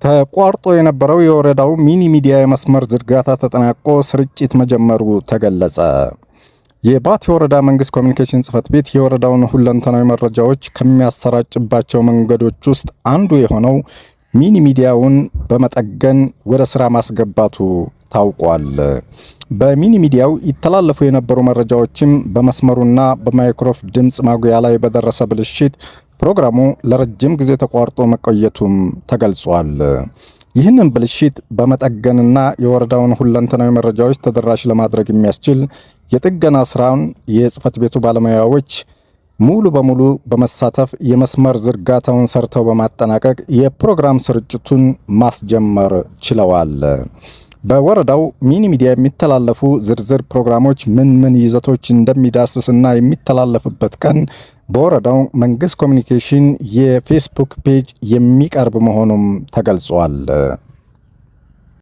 ተቋርጦ የነበረው የወረዳው ሚኒ ሚዲያ የመስመር ዝርጋታ ተጠናቆ ስርጭት መጀመሩ ተገለጸ። የባቲ ወረዳ መንግስት ኮሚኒኬሽን ጽህፈት ቤት የወረዳውን ሁለንተናዊ መረጃዎች ከሚያሰራጭባቸው መንገዶች ውስጥ አንዱ የሆነው ሚኒ ሚዲያውን በመጠገን ወደ ስራ ማስገባቱ ታውቋል። በሚኒ ሚዲያው ይተላለፉ የነበሩ መረጃዎችም በመስመሩና በማይክሮፍ ድምጽ ማጉያ ላይ በደረሰ ብልሽት ፕሮግራሙ ለረጅም ጊዜ ተቋርጦ መቆየቱም ተገልጿል። ይህንን ብልሽት በመጠገንና የወረዳውን ሁለንተናዊ መረጃዎች ተደራሽ ለማድረግ የሚያስችል የጥገና ስራውን የጽህፈት ቤቱ ባለሙያዎች ሙሉ በሙሉ በመሳተፍ የመስመር ዝርጋታውን ሰርተው በማጠናቀቅ የፕሮግራም ስርጭቱን ማስጀመር ችለዋል። በወረዳው ሚኒ ሚዲያ የሚተላለፉ ዝርዝር ፕሮግራሞች ምን ይዘቶች እንደሚዳስስና የሚተላለፍበት ቀን በወረዳው መንግስት ኮሚኒኬሽን የፌስቡክ ፔጅ የሚቀርብ መሆኑም ተገልጿል።